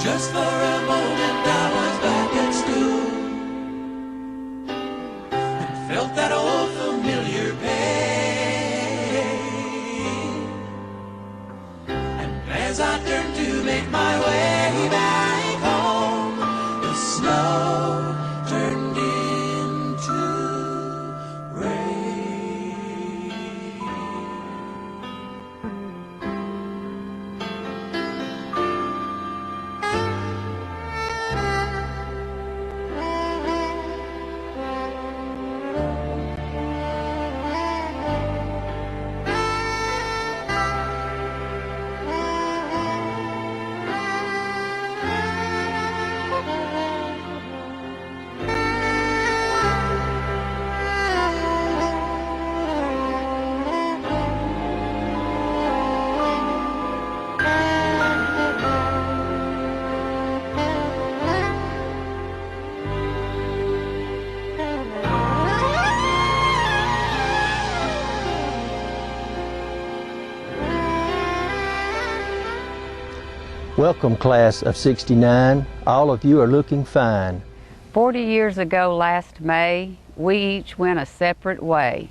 Just for a moment I was back at school and felt that old familiar pain. And as I turned to make my way back home, the snow turned into rain. Welcome, class of '69. All of you are looking fine. 40 years ago last May, we each went a separate way.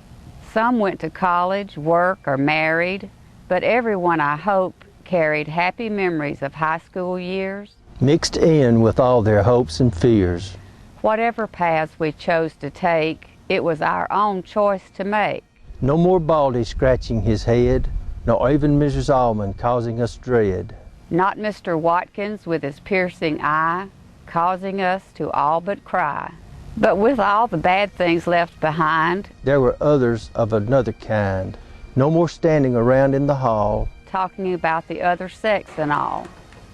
Some went to college, work, or married, but everyone, I hope, carried happy memories of high school years. Mixed in with all their hopes and fears. Whatever paths we chose to take, it was our own choice to make. No more Baldy scratching his head, nor even Mrs. Allman causing us dread. Not Mr. Watkins with his piercing eye, causing us to all but cry. But with all the bad things left behind, there were others of another kind. No more standing around in the hall, talking about the other sex and all.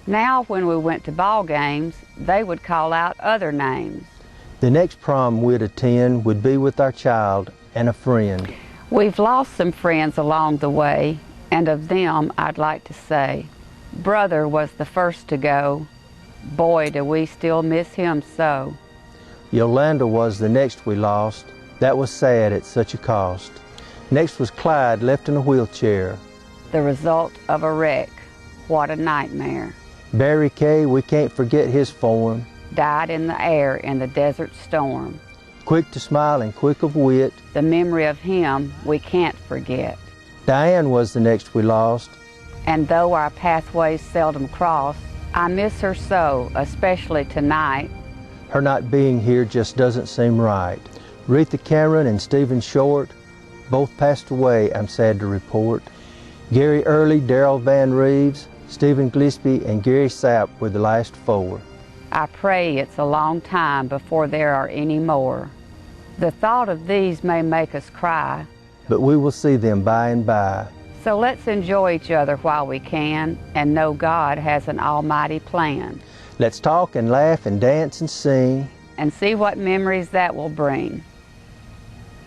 Now when we went to ball games, they would call out other names. The next prom we'd attend would be with our child and a friend. We've lost some friends along the way, and of them I'd like to say, Brother was the first to go. Boy, do we still miss him so. Yolanda was the next we lost. That was sad at such a cost. Next was Clyde, left in a wheelchair. The result of a wreck. What a nightmare. Barry Kay, we can't forget his form. Died in the air in the desert storm. Quick to smile and quick of wit. The memory of him we can't forget. Diane was the next we lost. And though our pathways seldom cross, I miss her so, especially tonight. Her not being here just doesn't seem right. Retha Cameron and Stephen Short, both passed away, I'm sad to report. Gary Early, Darrell Van Reeves, Stephen Gillespie, and Gary Sapp were the last four. I pray it's a long time before there are any more. The thought of these may make us cry, but we will see them by and by. So let's enjoy each other while we can and know God has an almighty plan. Let's talk and laugh and dance and sing and see what memories that will bring.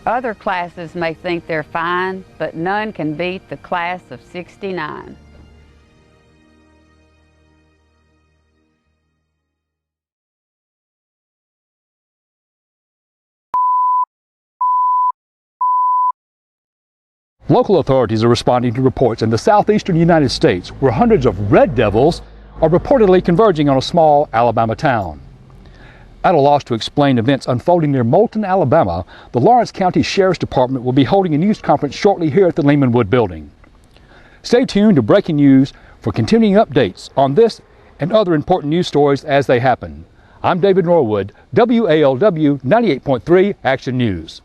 Other classes may think they're fine, but none can beat the class of '69. Local authorities are responding to reports in the southeastern United States where hundreds of red devils are reportedly converging on a small Alabama town. At a loss to explain events unfolding near Moulton, Alabama, the Lawrence County Sheriff's Department will be holding a news conference shortly here at the Lehman-Wood building. Stay tuned to Breaking News for continuing updates on this and other important news stories as they happen. I'm David Norwood, WALW 98.3 Action News.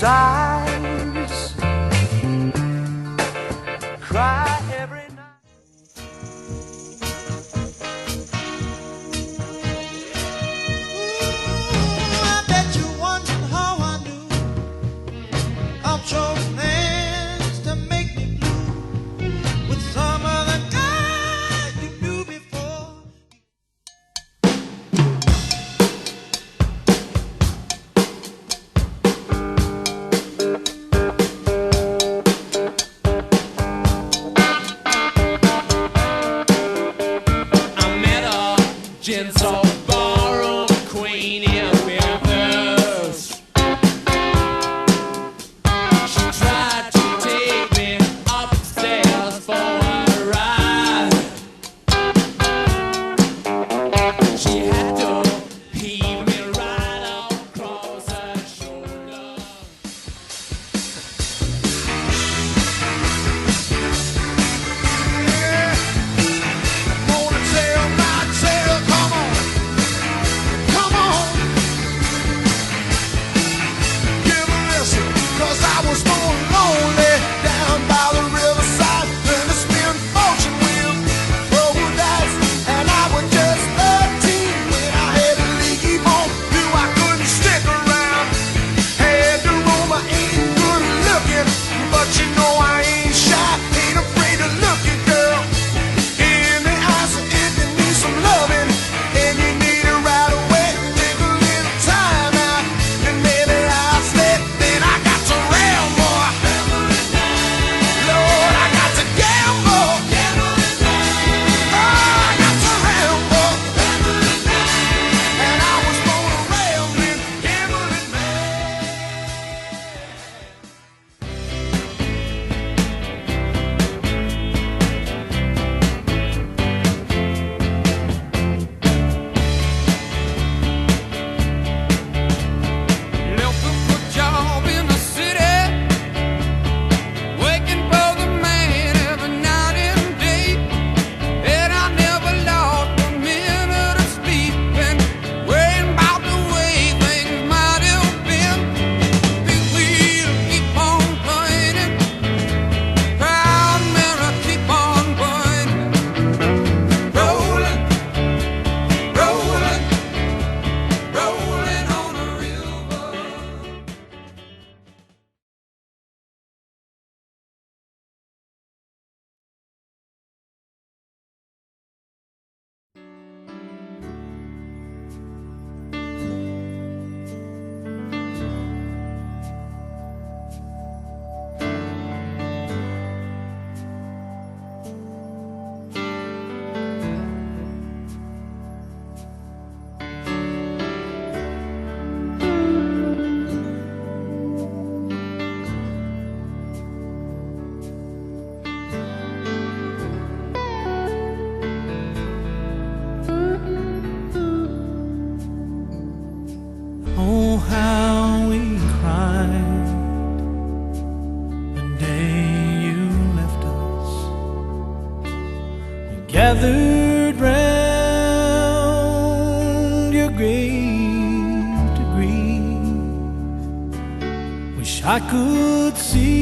sighs, cry every night. Ooh, I bet you're wondering how I knew of your plans to make me blue with some other guy you knew before. I met a gentle ballroom queen in Memphis. She tried to take me upstairs for a ride. She had to heave me right across her shoulder. Gonna tell my tale, come on, come on. Give a listen, 'cause I was born lonely down by the riverside. Learned to spin fortune wheels, throw dice, and I was just 13 when I had to leave home. Knew I couldn't stick around. Had to roam, I ain't good looking, but you know I ain't shy, ain't afraid to look you, girl. In the eyes, if you need some loving, and you need it right away, take a little time out, and maybe I'll slip. Then I got to ramble, Lord, I got to gamble. Oh, I got to ramble, and I was born a rambling, gambling man. Left a good job in the city, working for the man every night and day. And I never lost a minute of sleep and worrying about the way things might have been. Big wheel keep on turning, proud mirror keep on burning, rolling, rolling, rolling on a river. Oh, how we cried the day you left us. We gathered round your grave to grieve. Wish I could see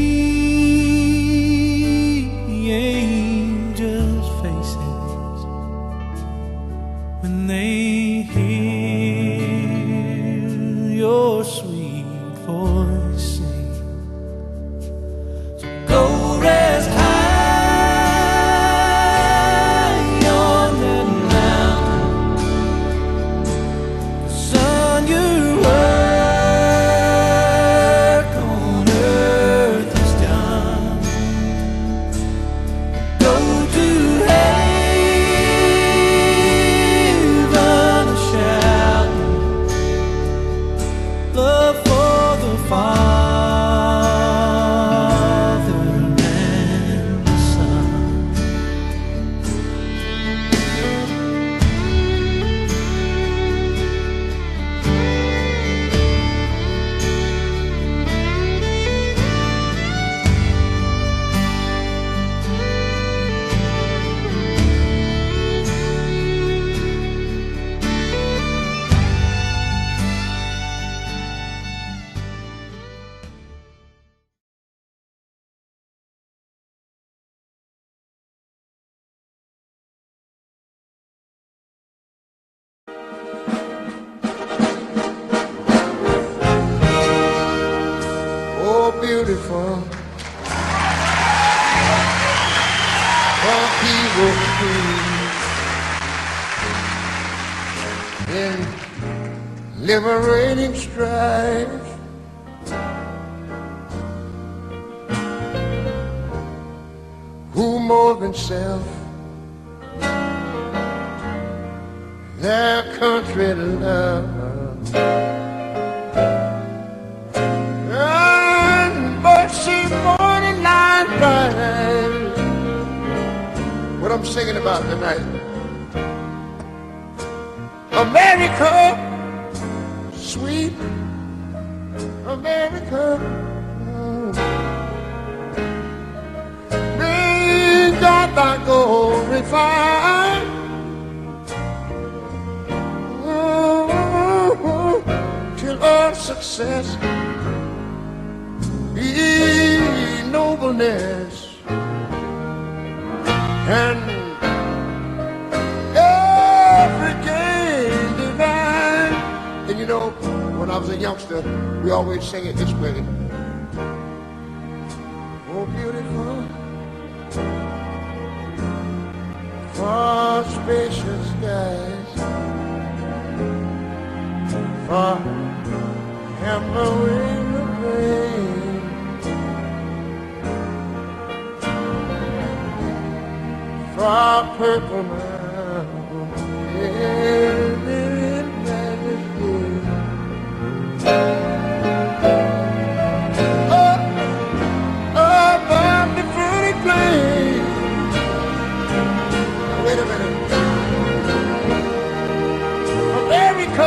angels' faces when they hear your sweet voice sing. So go rest high on that mountain, son. Your work on earth is done. Go to heaven, a shadow. in liberating strife. Who more than self their country to love, and but she 49 times. What I'm singing about tonight, America, sweet America, may God thy gold refine, till all success be nobleness, and every gain divine. And you know, when I was a youngster, we always sing it this way. Oh, beautiful, far spacious skies, far hammering the rain, far purple mountains in majesty. Above the fruity plain. Wait a minute. America,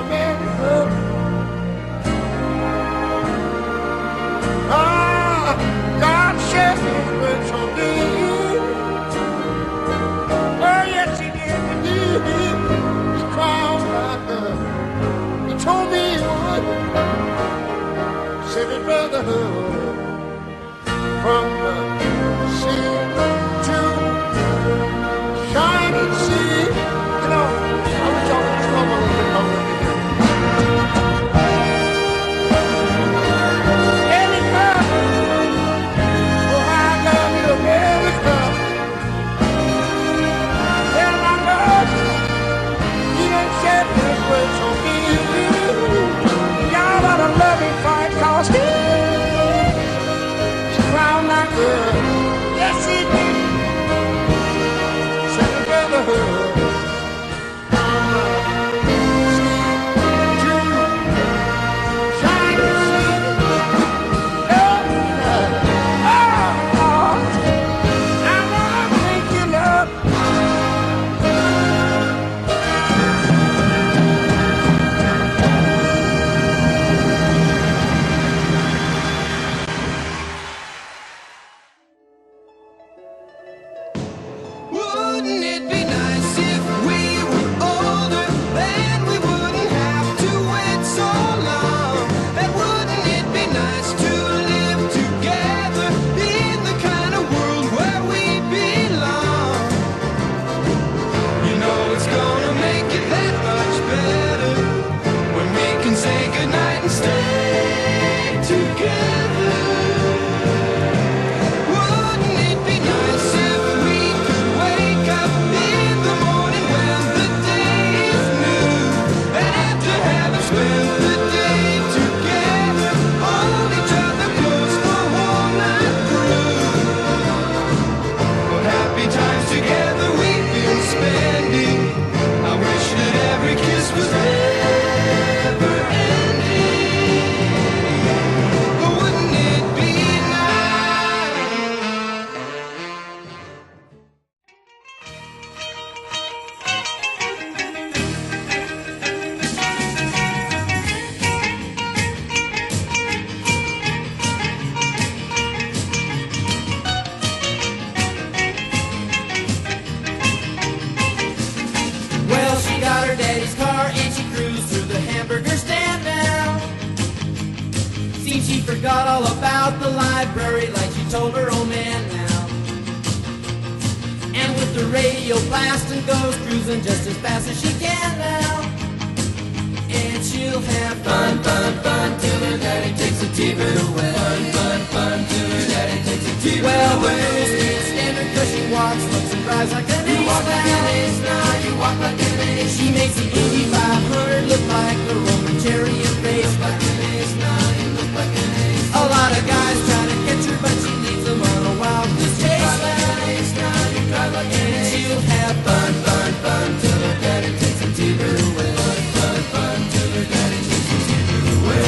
America. God shed his grace on me. Oh, yes, he did indeed. His crown like he told me he would. Said his brotherhood from the sea to shining sea. You know, I wish y'all would just come a little bit longer. Yes, he did. Said the brotherhood from the sea to shining sea. I wanna make you love. Wouldn't it be nice if we were older, then we wouldn't have to wait so long? And wouldn't it be nice to live together in the kind of world where we belong? You know it's gonna make it that much better when we can say goodnight and stay together. Wouldn't it be nice if we could wake up in the morning when the day is new, and after having spent the day together, hold each other close the whole night through? What happy times together we've been spending. I wish that every kiss was never ending. But wouldn't it be nice? Well, she got her daddy's car and she cruised through the hamburger stand now. Seems she forgot all about the library like she told her old man now. And with the radio blasting goes cruising just as fast as she can now. And she'll have fun, fun, fun till her daddy takes a T-bird away. Fun, fun, fun till her daddy takes a T-bird away. Well, the girls can't stand her 'cause she walks, looks and rides like an ace. You walk like an ace now, you walk like an ace. She makes the Indy 500 look like a Roman chariot race. Like an ace now, you look like an ace. A lot of guys try to catch her, but she leads them on a wild goose chase. You drive like an ace now, you drive like an ace. And she'll have fun, fun, fun till her daddy takes her to her away. Fun, fun, fun till her daddy takes her to her away.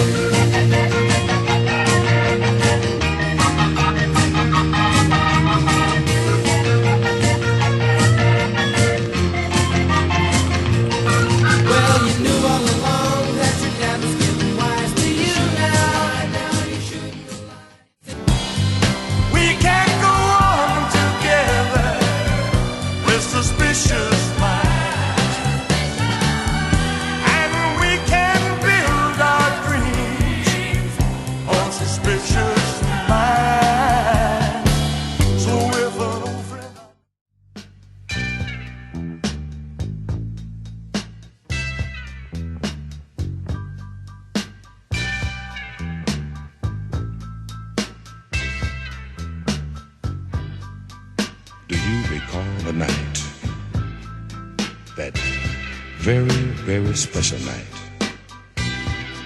Do you recall the night? That very, very special night.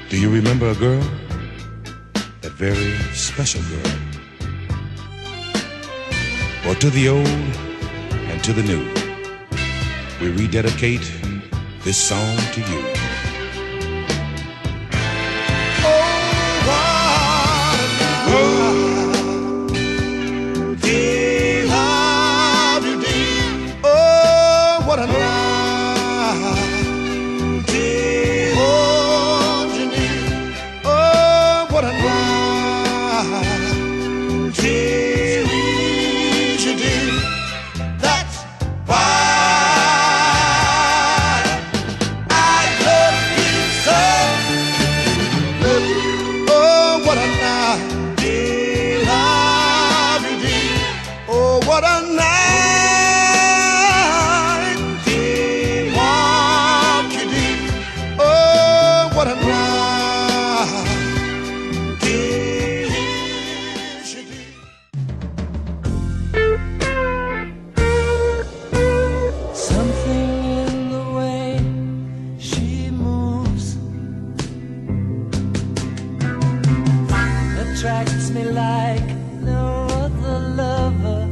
Do you remember a girl? That very special girl. Well, to the old and to the new, we rededicate this song to you. What a night, walk you deep. Oh, what a night, kiss you deep. Something in the way she moves attracts me like no other lover.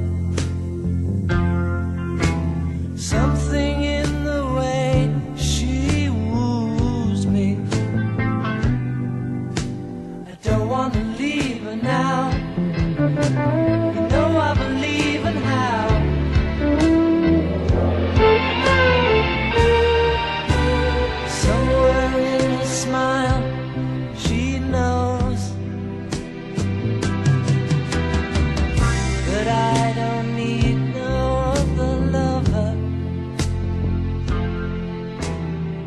Something in the way she woos me. I don't want to leave her now. You know I believe in how. Somewhere in her smile, she knows that I don't need no other lover.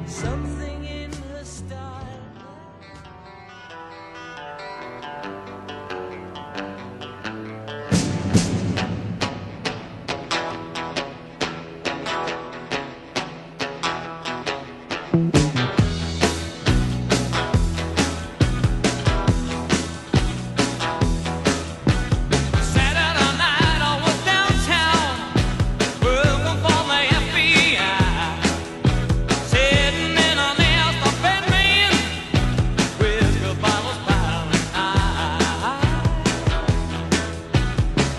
Something in her style. Saturday night I was downtown, working for the FBI, sitting in an nest of Batman, whiskey bottles piling high.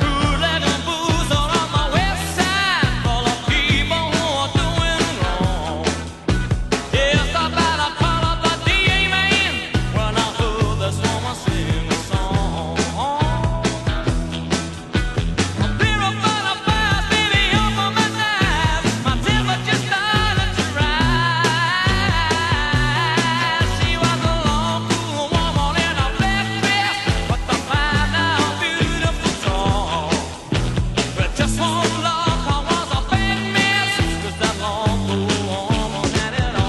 Bootleg and booze all on the west side, full of people who are doing wrong. Just about to call up the DA man when I heard this woman sing a song. Beer about a fire, baby, up on my knife. My temperature started to rise. She was a long, cool woman in a black dress with a fine, now beautiful song. But just one look, I was a bad mess, 'cause that long, cool woman had it all.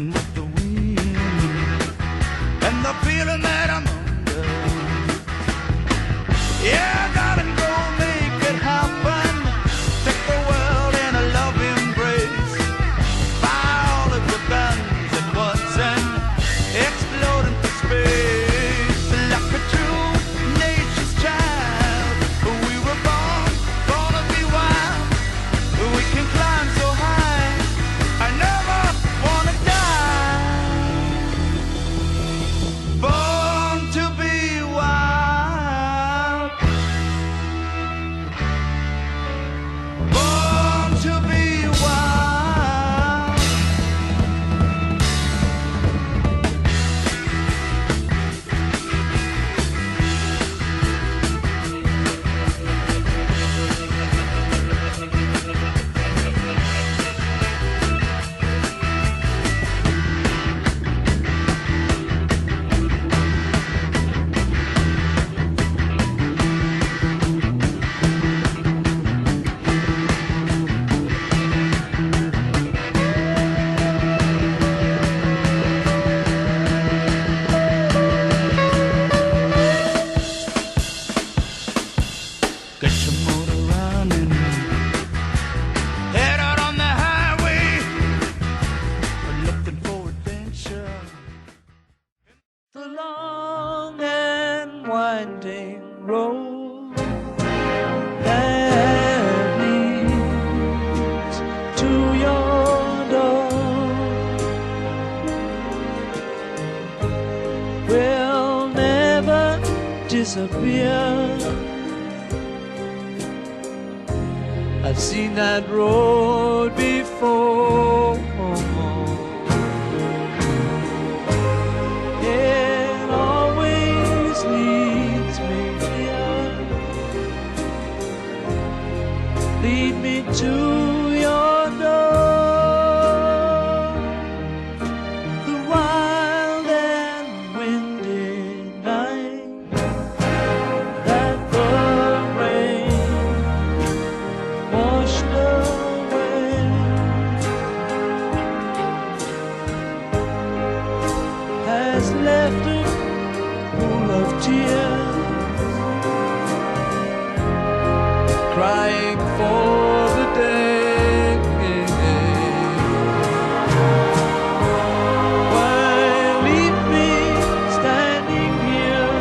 dancing with the wind and the feeling that I'm under. Yeah, darling, go make it happen. Take the world in a love embrace. Fire all of your guns at once and explode into space. Like a true nature's child, we were born to be wild. We can climb so high, I never wanna die. Born to be wild. Born to be wild. Get your motor running. Head out on the highway. We're looking for adventure. The long and winding road that leads to your door will never disappear. I've seen that road before. It always leads me here. Lead me to your door. The wild and windy night that the rain washed away has left a pool of tears, crying for the day why leave me standing here?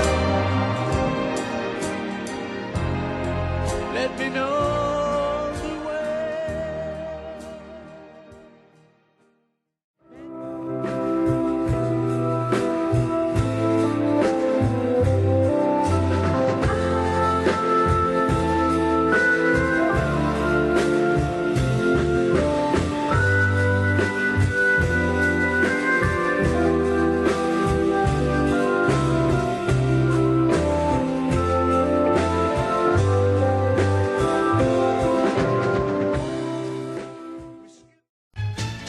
Let me know the way.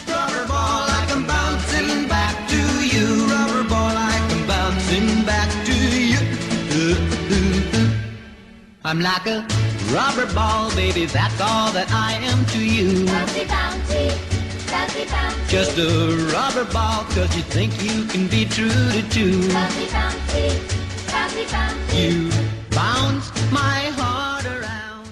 Rubber ball, like I'm bouncing back to you. Rubber ball, like I'm bouncing back to you. I'm like a rubber ball, baby, that's all that I am to you. Bouncy, bouncy, bouncy, bouncy. Just a rubber ball, 'cause you think you can be true to two. Bouncy, bouncy, bouncy, bouncy. You bounce my heart around.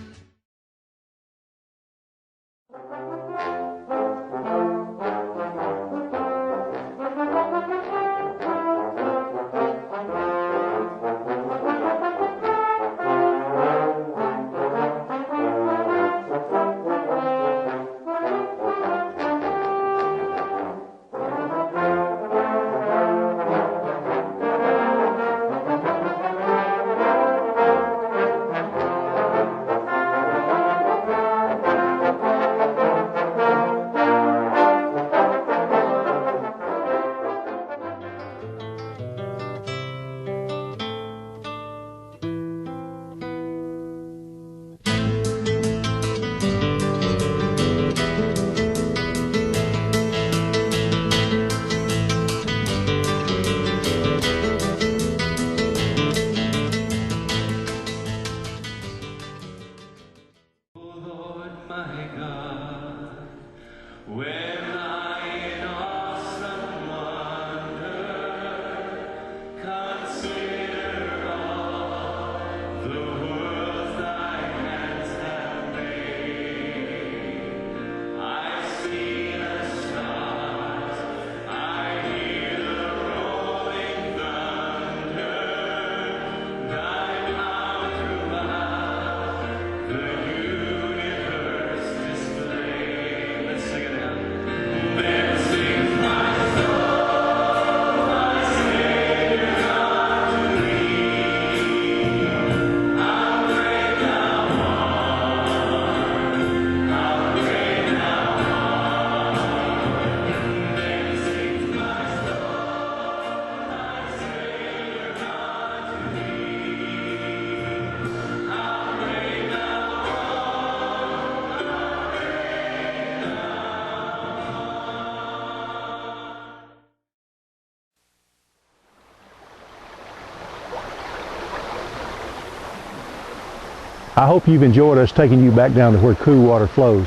I hope you've enjoyed us taking you back down to where cool water flows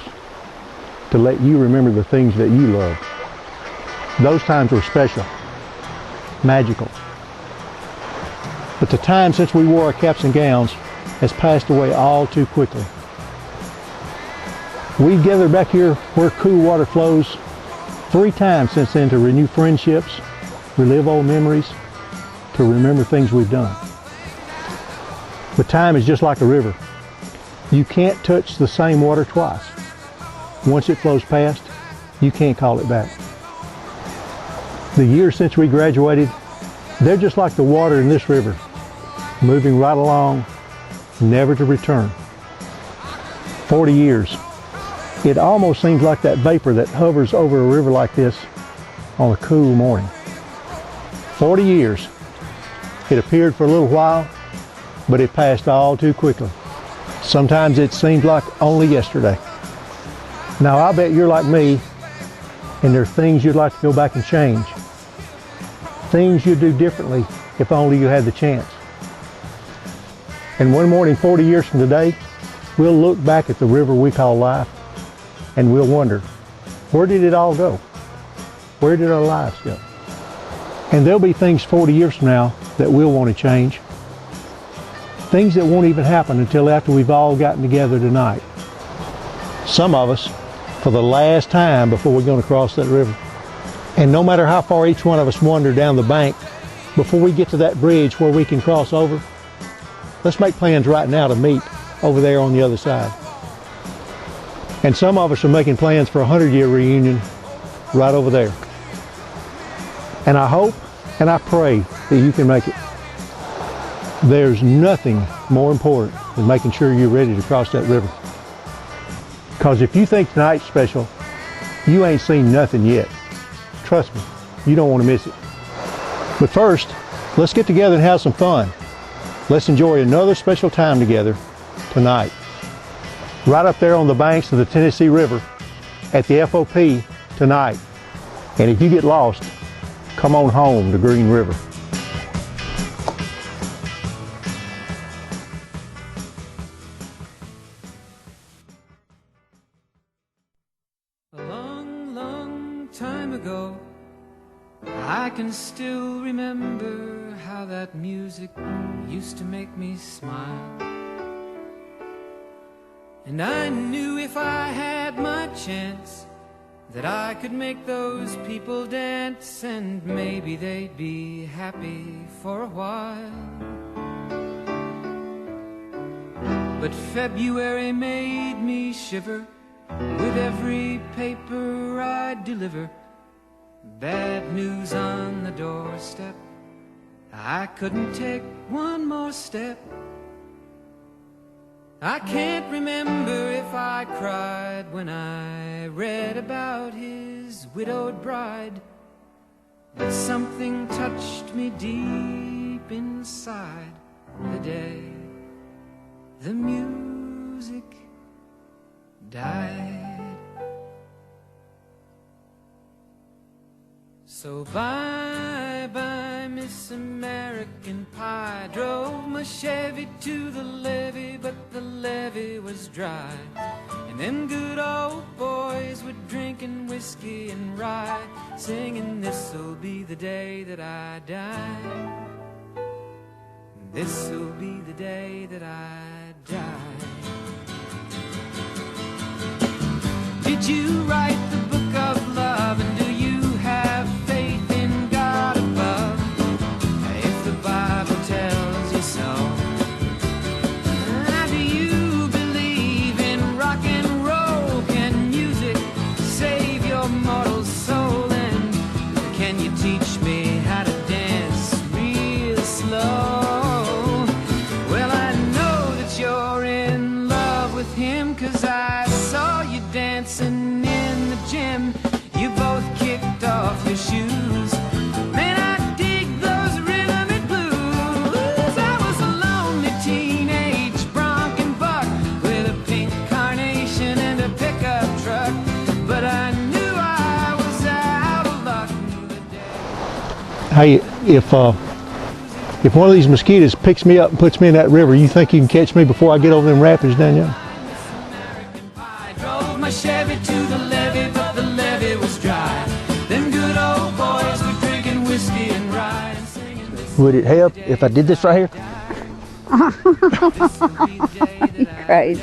to let you remember the things that you love. Those times were special, magical. But the time since we wore our caps and gowns has passed away all too quickly. We've gathered back here where cool water flows 3 times since then to renew friendships, relive old memories, to remember things we've done. But time is just like a river. You can't touch the same water twice. Once it flows past, you can't call it back. The years since we graduated, they're just like the water in this river, moving right along, never to return. 40 years. It almost seems like that vapor that hovers over a river like this on a cool morning. 40 years. It appeared for a little while, but it passed all too quickly. Sometimes it seems like only yesterday. Now I bet you're like me, and there are things you'd like to go back and change. Things you'd do differently if only you had the chance. And one morning 40 years from today, we'll look back at the river we call life, and we'll wonder, where did it all go? Where did our lives go? And there'll be things 40 years from now that we'll want to change. Things that won't even happen until after we've all gotten together tonight. Some of us, for the last time before we're going to cross that river. And no matter how far each one of us wander down the bank, before we get to that bridge where we can cross over, let's make plans right now to meet over there on the other side. And some of us are making plans for a 100-year reunion right over there. And I hope and I pray that you can make it. There's nothing more important than making sure you're ready to cross that river. Because if you think tonight's special, you ain't seen nothing yet. Trust me, you don't want to miss it. But first, let's get together and have some fun. Let's enjoy another special time together tonight. Right up there on the banks of the Tennessee River at the FOP tonight. And if you get lost, come on home to Green River. A long, long time ago, I can still remember how that music used to make me smile. And I knew if I had my chance that I could make those people dance, and maybe they'd be happy for a while. But February made me shiver with every paper I deliver. Bad news on the doorstep, I couldn't take one more step. I can't remember if I cried when I read about his widowed bride, but something touched me deep inside the day the music died. So bye-bye, Miss American Pie. Drove my Chevy to the levee, but the levee was dry. And them good old boys were drinking whiskey and rye, singing, this'll be the day that I die. This'll be the day that I die. Did you write the book of love, and do you have faith in God above? If the Bible tells you so. Do you believe in rock and roll? Can music save your mortal soul? And can you teach me how to dance real slow? Well, I know that you're in love with him, 'cause I saw you dancing in the gym. You both kicked off your shoes. Man, I dig those rhythm and blues. I was a lonely teenage bronc and buck with a pink carnation and a pickup truck, but I knew I was out of luck the day. Hey, if If one of these mosquitoes picks me up and puts me in that river, you think you can catch me before I get over them rapids, Danielle? I drove my Chevy to the levee, but the levee was dry. Them good old boys were drinking whiskey and rye and singing this. Would it help if I did this right here? Crazy.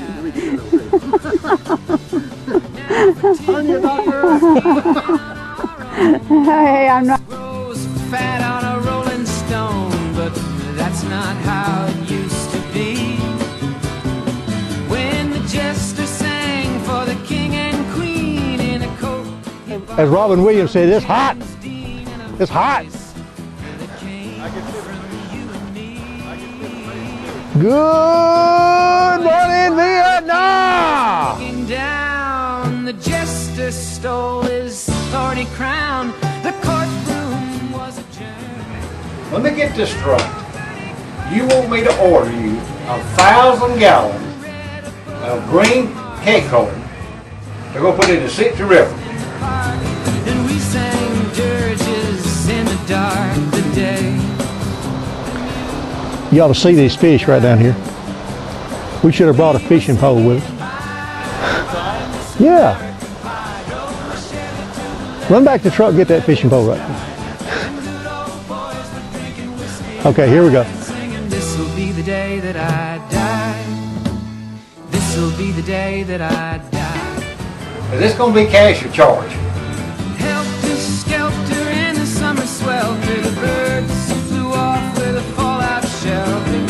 Hey, I'm not. Rose fat on a rolling stone, but that's not how it used to be. When the jester sang for the king and queen in a coat. As Robin Williams said, it's hot. It's hot. Good morning, Vietnam! Walking down, the jester stole his thorny crown. The courtroom was adjourned. Let me get this straight. You want me to order you 1,000 gallons of green cake corn to go put in the City River? And we sang dirges in the dark the day. You ought to see these fish right down here. We should have brought a fishing pole with us. Yeah. Run back to the truck, get that fishing pole right. Okay, here we go. This'll be the day that I die. This'll be the day that I die. Is this going to be cash or charge? Helter skelter in the summer swelter, the birds flew off with a fallout shelter.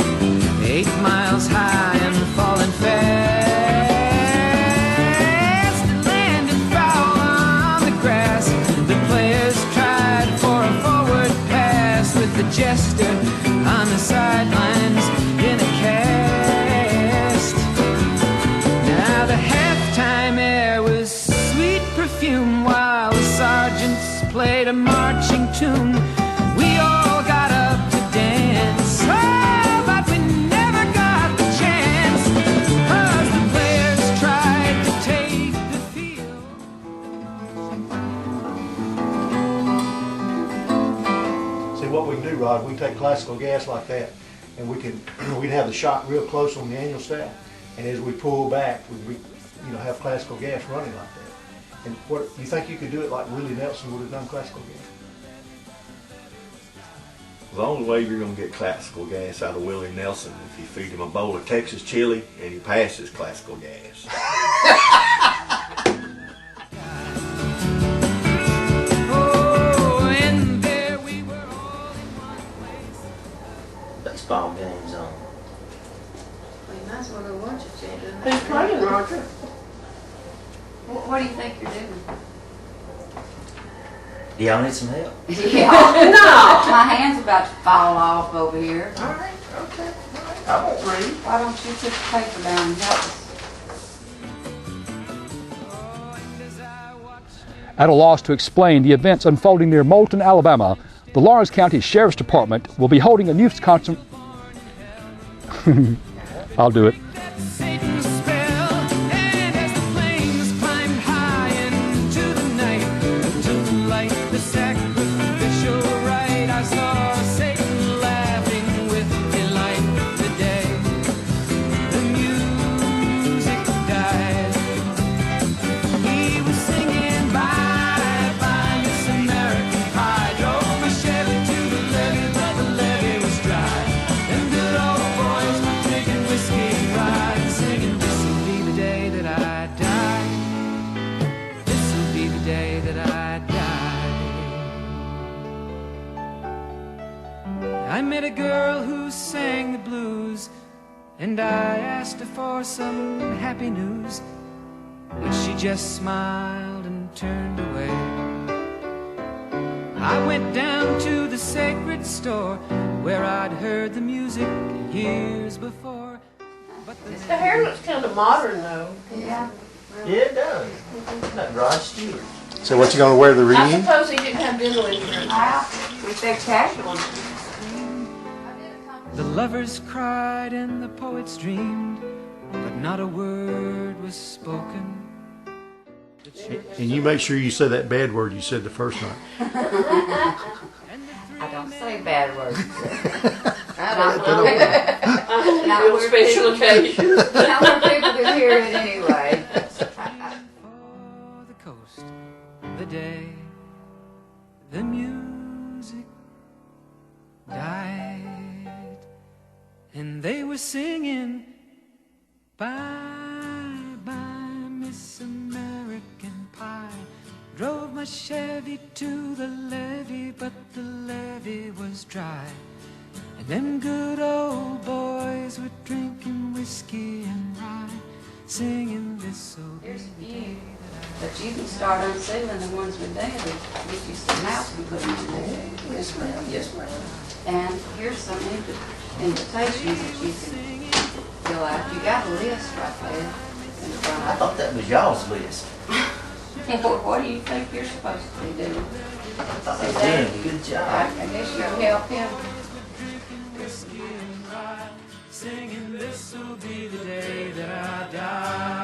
8 miles high and falling fast. It landed foul on the grass. The players tried for a forward pass with the jester on the sidelines in a cast. Now the halftime air was sweet perfume while the sergeants played a marching tune. We all got up to dance, oh, but we never got the chance, 'cause the players tried to take the field. See what we can do, Rod, we take classical gas like that, and we'd have the shot real close on the annual staff, and as we pull back, we have classical gas running like that. And what you think you could do it like Willie Nelson would have done classical gas? The only way you're going to get classical gas out of Willie Nelson if you feed him a bowl of Texas chili and he passes classical gas. Oh, and there we were all in one place. Baseball games on. You might as well go watch it, Jay. Who's playing, Roger? What do you think you're doing? Do y'all need some help? Yeah. No! My hand's about to fall off over here. All right, okay. All right. I won't read. Why don't you put the paper down and help us? At a loss to explain the events unfolding near Moulton, Alabama, the Lawrence County Sheriff's Department will be holding a news conference. I'll do it. Satan's spell, and as the flames climbed high into the night, to light the sacrificial rite, I saw Satan laughing with delight the day the music died. He was singing bye bye Miss American Pie. Drove my Chevy to the levee, but the levee was dry. Them good old boys were drinking whiskey and rye and singing, this'll be the day that I die. This'll be the day that I die. I met a girl who sang the blues, and I asked her for some happy news, but she just smiled and turned away. I went down to the sacred store where I'd heard the music years before. But The hair looks kind of modern, though. Yeah. Yeah, it does. Isn't that Rod Stewart? So what you gonna wear the I reunion? suppose he didn't have dental insurance. Well, if they're casual. the lovers cried and the poets dreamed, but not a word was spoken. And you make sure you say that bad word you said the first night. I don't say bad words. Not Real where special people- occasion. Not where people can hear it anyway. For the coast, the day, the music died, and they were singing bye bye Miss American Pie. Drove my Chevy to the levee, but the levee was dry. And them good old boys were drinking whiskey and rye, singing this old Here's a few, but you can start unsealing the ones with Daddy. Get you some house and put them in there. Yes, ma'am. Yes, ma'am. And here's some invitations that you can fill out. You got a list right there in I front of thought that was y'all's list. you. What do you think you're supposed to be doing? I thought I was doing a good I job. guess you'll help him. singing this'll be the day that I die.